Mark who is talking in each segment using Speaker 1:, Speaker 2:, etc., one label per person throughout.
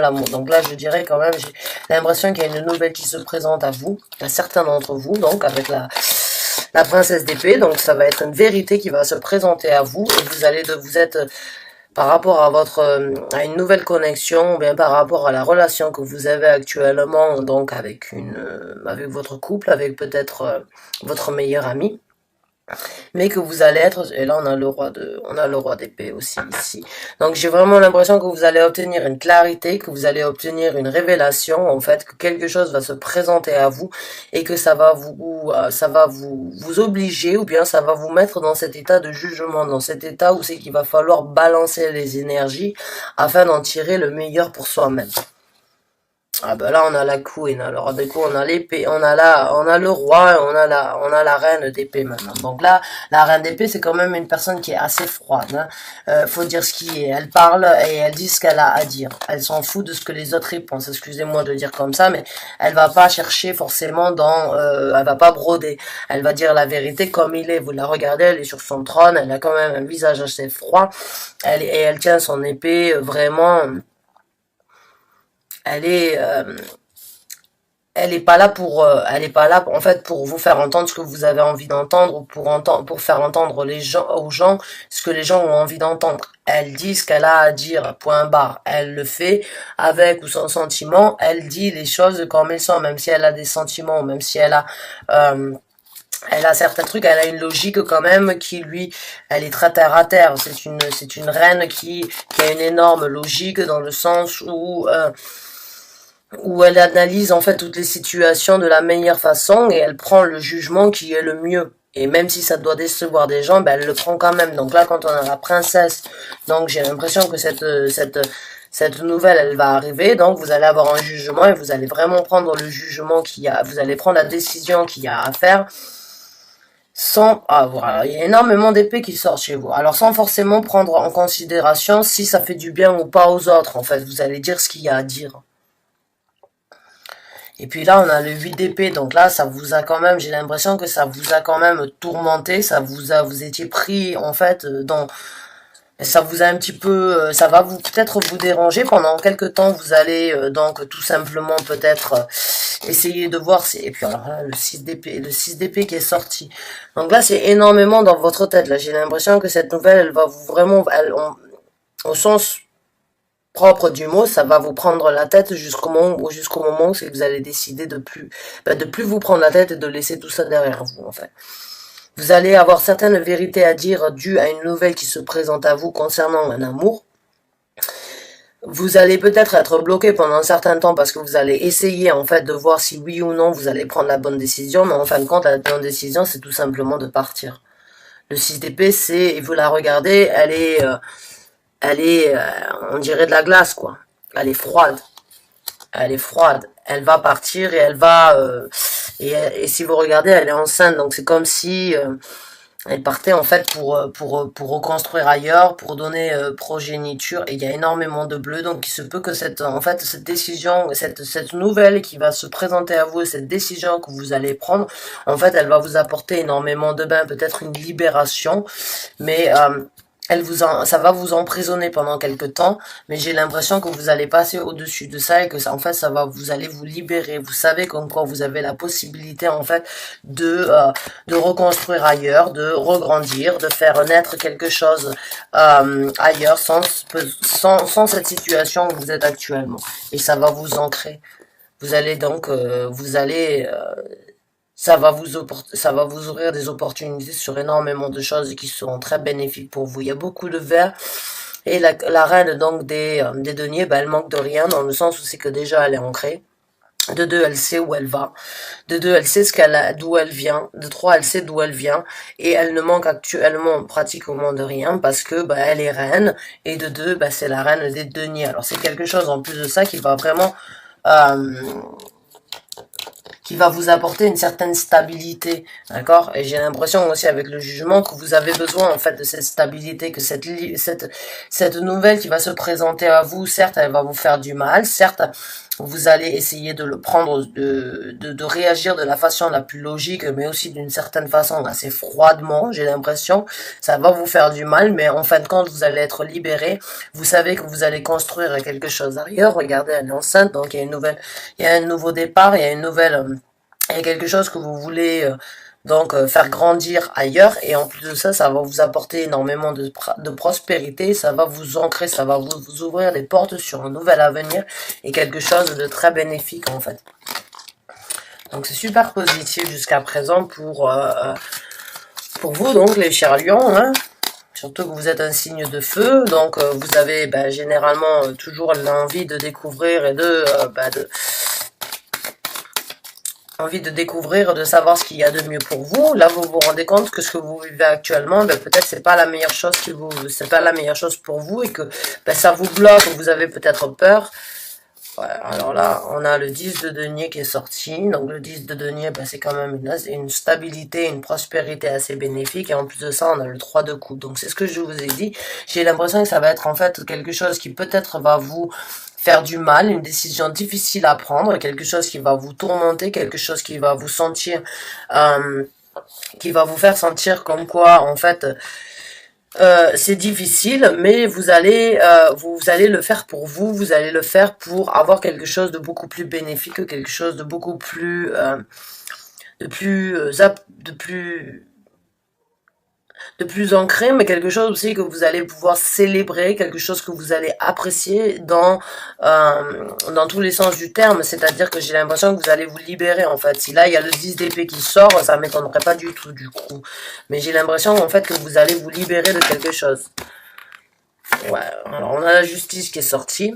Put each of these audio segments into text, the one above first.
Speaker 1: l'amour. Donc là, je dirais quand même, j'ai l'impression qu'il y a une nouvelle qui se présente à vous, à certains d'entre vous, donc avec la princesse d'épée. Donc ça va être une vérité qui va se présenter à vous, et vous allez vous être par rapport à à une nouvelle connexion, ou bien par rapport à la relation que vous avez actuellement, donc avec votre couple, avec peut-être votre meilleur ami. Mais que vous allez être, et là on a le roi d'épée aussi ici. Donc j'ai vraiment l'impression que vous allez obtenir une clarité, que vous allez obtenir une révélation, en fait, que quelque chose va se présenter à vous, et que ça va vous obliger, ou bien ça va vous mettre dans cet état de jugement, dans cet état où c'est qu'il va falloir balancer les énergies, afin d'en tirer le meilleur pour soi-même. Ah ben là on a la queen, alors du coup on a l'épée, on a le roi, et on a la reine d'épée maintenant. Donc là, la reine d'épée c'est quand même une personne qui est assez froide, hein. Faut dire ce qui est, elle parle et elle dit ce qu'elle a à dire. Elle s'en fout de ce que les autres y pensent, excusez-moi de dire comme ça, mais elle va pas chercher forcément elle va pas broder. Elle va dire la vérité comme il est. Vous la regardez, elle est sur son trône, elle a quand même un visage assez froid, et elle tient son épée vraiment. Elle est, euh, Elle est pas là elle est pas là en fait pour vous faire entendre ce que vous avez envie d'entendre, ou pour faire entendre aux gens ce que les gens ont envie d'entendre. Elle dit ce qu'elle a à dire, point barre. Elle le fait avec ou sans sentiment. Elle dit les choses comme elles sont, même si elle a des sentiments, même si elle a certains trucs, elle a une logique quand même elle est très terre à terre. C'est une reine qui a une énorme logique dans le sens où elle analyse en fait toutes les situations de la meilleure façon, et elle prend le jugement qui est le mieux. Et même si ça doit décevoir des gens, ben elle le prend quand même. Donc là, quand on a la princesse, donc j'ai l'impression que cette nouvelle, elle va arriver. Donc vous allez avoir un jugement, et vous allez vraiment prendre le jugement vous allez prendre la décision qu'il y a à faire. Voilà, il y a énormément d'épées qui sortent chez vous. Alors sans forcément prendre en considération si ça fait du bien ou pas aux autres. En fait, vous allez dire ce qu'il y a à dire. Et puis là, on a le 8 d'épée, donc là, ça vous a quand même, j'ai l'impression que ça vous a quand même tourmenté, vous étiez pris, en fait, ça vous a un petit peu, ça va peut-être vous déranger pendant quelques temps, vous allez, donc, tout simplement, peut-être, essayer de voir, et puis alors là, le 6 d'épée qui est sorti. Donc là, c'est énormément dans votre tête, là, j'ai l'impression que cette nouvelle, elle va vous vraiment, au sens propre du mot, ça va vous prendre la tête jusqu'au moment où vous allez décider de plus vous prendre la tête, et de laisser tout ça derrière vous, en fait. Vous allez avoir certaines vérités à dire dues à une nouvelle qui se présente à vous concernant un amour. Vous allez peut-être être bloqué pendant un certain temps parce que vous allez essayer en fait de voir si oui ou non vous allez prendre la bonne décision, mais en fin de compte la bonne décision c'est tout simplement de partir. Le 6 d'épée, et vous la regardez, on dirait de la glace, quoi. Elle est froide. Elle est froide. Elle va partir, et et si vous regardez, elle est enceinte. Donc c'est comme si elle partait en fait pour reconstruire ailleurs, pour donner progéniture. Et il y a énormément de bleu, donc il se peut que cette décision, cette nouvelle qui va se présenter à vous, cette décision que vous allez prendre, en fait, elle va vous apporter énormément de bien, peut-être une libération, mais ça va vous emprisonner pendant quelques temps, mais j'ai l'impression que vous allez passer au-dessus de ça, et que ça, en fait, vous allez vous libérer. Vous savez comme quoi vous avez la possibilité, en fait, de reconstruire ailleurs, de regrandir, de faire naître quelque chose, ailleurs, sans cette situation où vous êtes actuellement. Et ça va vous ancrer. Vous allez donc, ça va vous ouvrir des opportunités sur énormément de choses qui seront très bénéfiques pour vous. Il y a beaucoup de verre, et la reine donc des deniers, ben, elle manque de rien, dans le sens où c'est que déjà elle est ancrée. De deux, elle sait où elle va. De deux, elle sait d'où elle vient. De trois, elle sait d'où elle vient. Et elle ne manque actuellement pratiquement de rien parce que bah, elle est reine. Et de deux, bah, c'est la reine des deniers. Alors c'est quelque chose en plus de ça qui va vraiment qui va vous apporter une certaine stabilité, d'accord? Et j'ai l'impression aussi avec le jugement que vous avez besoin en fait de cette stabilité, que cette nouvelle qui va se présenter à vous, certes elle va vous faire du mal, certes vous allez essayer de le prendre, de réagir de la façon la plus logique, mais aussi d'une certaine façon assez froidement, j'ai l'impression. Ça va vous faire du mal, mais en fin de compte, vous allez être libéré. Vous savez que vous allez construire quelque chose ailleurs. Regardez, elle est enceinte, donc il y a un nouveau départ, il y a une nouvelle, il y a quelque chose que vous voulez, faire grandir ailleurs, et en plus de ça, ça va vous apporter énormément de prospérité, ça va vous ancrer, ça va vous ouvrir des portes sur un nouvel avenir et quelque chose de très bénéfique en fait. Donc c'est super positif jusqu'à présent pour vous, donc les chers lions, hein. Surtout que vous êtes un signe de feu, donc vous avez généralement toujours l'envie de découvrir et envie de découvrir, de savoir ce qu'il y a de mieux pour vous. Là, vous vous rendez compte que ce que vous vivez actuellement, peut-être c'est pas la meilleure chose c'est pas la meilleure chose pour vous, et que ça vous bloque, vous avez peut-être peur. Ouais, alors là, on a le 10 de denier qui est sorti. Donc le 10 de denier, c'est quand même une stabilité, une prospérité assez bénéfique. Et en plus de ça, on a le 3 de coupe. Donc c'est ce que je vous ai dit. J'ai l'impression que ça va être en fait quelque chose qui peut-être va vous faire du mal, une décision difficile à prendre, quelque chose qui va vous tourmenter, quelque chose qui va vous sentir, qui va vous faire sentir comme quoi, en fait, c'est difficile, mais vous allez le faire pour vous, vous allez le faire pour avoir quelque chose de beaucoup plus bénéfique, quelque chose de beaucoup plus, de plus ancré, mais quelque chose aussi que vous allez pouvoir célébrer, quelque chose que vous allez apprécier dans tous les sens du terme. C'est-à-dire que j'ai l'impression que vous allez vous libérer en fait. Si là il y a le 10 d'épée qui sort, ça m'étonnerait pas du tout du coup. Mais j'ai l'impression en fait que vous allez vous libérer de quelque chose. Ouais, alors on a la justice qui est sortie.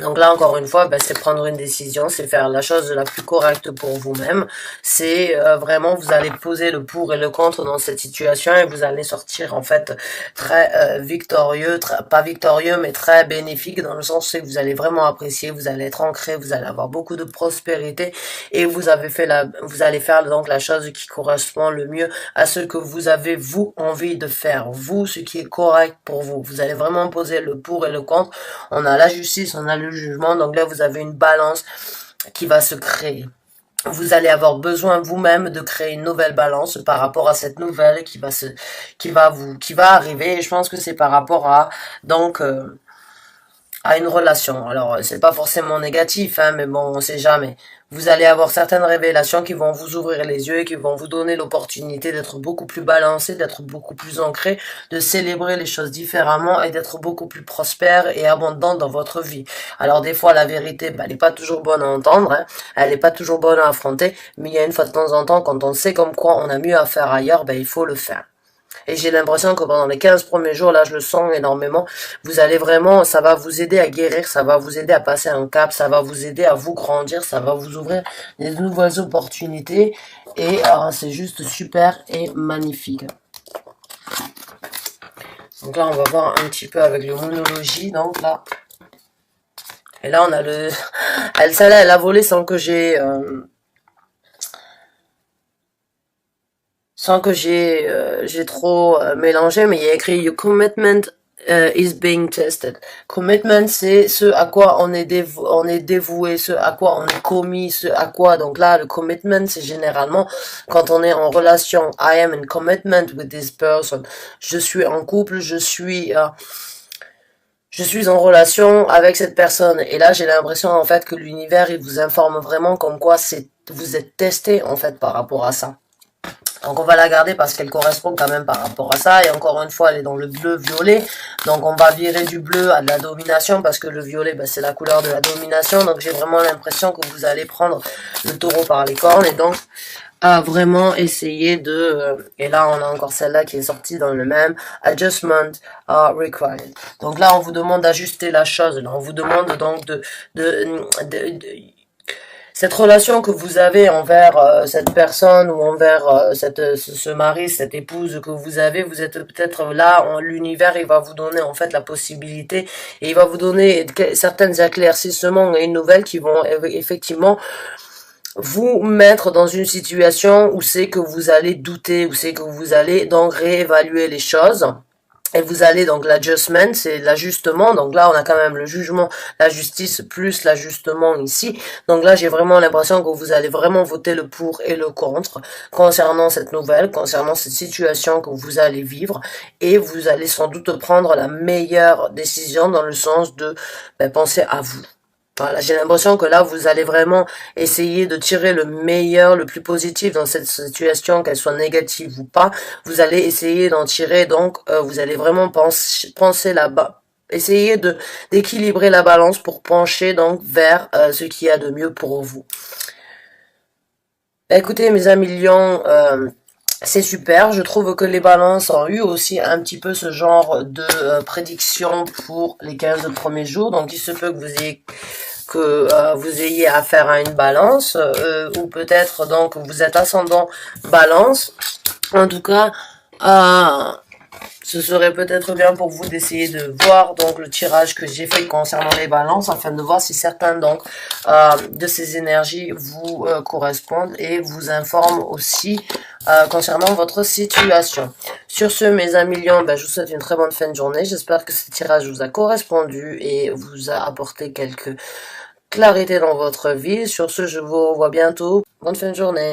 Speaker 1: Donc là, encore une fois, c'est prendre une décision, c'est faire la chose la plus correcte pour vous-même. C'est vraiment, vous allez poser le pour et le contre dans cette situation, et vous allez sortir en fait très victorieux, pas victorieux, mais très bénéfique, dans le sens que vous allez vraiment apprécier, vous allez être ancré, vous allez avoir beaucoup de prospérité, et vous allez faire donc la chose qui correspond le mieux à ce que vous avez vous envie de faire, vous, ce qui est correct pour vous. Vous allez vraiment poser le pour et le contre. On a la justice, on a le jugement, donc là vous avez une balance qui va se créer. Vous allez avoir besoin vous-même de créer une nouvelle balance par rapport à cette nouvelle qui va arriver, et je pense que c'est par rapport à à une relation. Alors, c'est pas forcément négatif, hein, mais bon, on sait jamais. Vous allez avoir certaines révélations qui vont vous ouvrir les yeux et qui vont vous donner l'opportunité d'être beaucoup plus balancé, d'être beaucoup plus ancré, de célébrer les choses différemment et d'être beaucoup plus prospère et abondant dans votre vie. Alors, des fois, la vérité, elle n'est pas toujours bonne à entendre, hein, elle n'est pas toujours bonne à affronter, mais il y a une fois de temps en temps, quand on sait comme quoi on a mieux à faire ailleurs, il faut le faire. Et j'ai l'impression que pendant les 15 premiers jours, là, je le sens énormément, vous allez vraiment, ça va vous aider à guérir, ça va vous aider à passer un cap, ça va vous aider à vous grandir, ça va vous ouvrir des nouvelles opportunités, et c'est juste super et magnifique. Donc là, on va voir un petit peu avec le monologie, donc là. Et là, on a le... Celle-là, elle a volé sans que j'ai... j'ai trop mélangé, mais il y a écrit your commitment is being tested. Commitment, c'est ce à quoi on est dévoué, ce à quoi on est commis, ce à quoi. Donc là, le commitment, c'est généralement quand on est en relation. I am in commitment with this person. Je suis en couple, je suis en relation avec cette personne. Et là, j'ai l'impression en fait que l'univers, il vous informe vraiment comme quoi vous êtes testé en fait par rapport à ça. Donc on va la garder parce qu'elle correspond quand même par rapport à ça. Et encore une fois, elle est dans le bleu-violet. Donc on va virer du bleu à de la domination parce que le violet, c'est la couleur de la domination. Donc j'ai vraiment l'impression que vous allez prendre le taureau par les cornes. Et donc à vraiment essayer de... et là, on a encore celle-là qui est sortie dans le même. Adjustment required. Donc là, on vous demande d'ajuster la chose. Là, on vous demande donc cette relation que vous avez envers cette personne ou envers ce mari, cette épouse que vous avez, vous êtes peut-être là, l'univers il va vous donner en fait la possibilité et il va vous donner certaines éclaircissements et une nouvelle qui vont effectivement vous mettre dans une situation où c'est que vous allez douter, où c'est que vous allez donc réévaluer les choses. Et vous allez donc l'adjustment, c'est l'ajustement. Donc là, on a quand même le jugement, la justice plus l'ajustement ici. Donc là, j'ai vraiment l'impression que vous allez vraiment voter le pour et le contre concernant cette nouvelle, concernant cette situation que vous allez vivre. Et vous allez sans doute prendre la meilleure décision dans le sens de penser à vous. Voilà, j'ai l'impression que là, vous allez vraiment essayer de tirer le meilleur, le plus positif dans cette situation, qu'elle soit négative ou pas. Vous allez essayer d'en tirer, donc vous allez vraiment penser là-bas. Essayer d'équilibrer la balance pour pencher donc vers ce qu'il y a de mieux pour vous. Écoutez, mes amis lions, c'est super, je trouve que les balances ont eu aussi un petit peu ce genre de prédiction pour les 15 premiers jours, donc il se peut que vous ayez affaire à une balance, ou peut-être donc vous êtes ascendant balance. En tout cas, ce serait peut-être bien pour vous d'essayer de voir donc le tirage que j'ai fait concernant les balances afin de voir si certains donc de ces énergies vous correspondent et vous informent aussi concernant votre situation. Sur ce, mes amis lions, je vous souhaite une très bonne fin de journée. J'espère que ce tirage vous a correspondu et vous a apporté quelques clarités dans votre vie. Sur ce, je vous revois bientôt. Bonne fin de journée.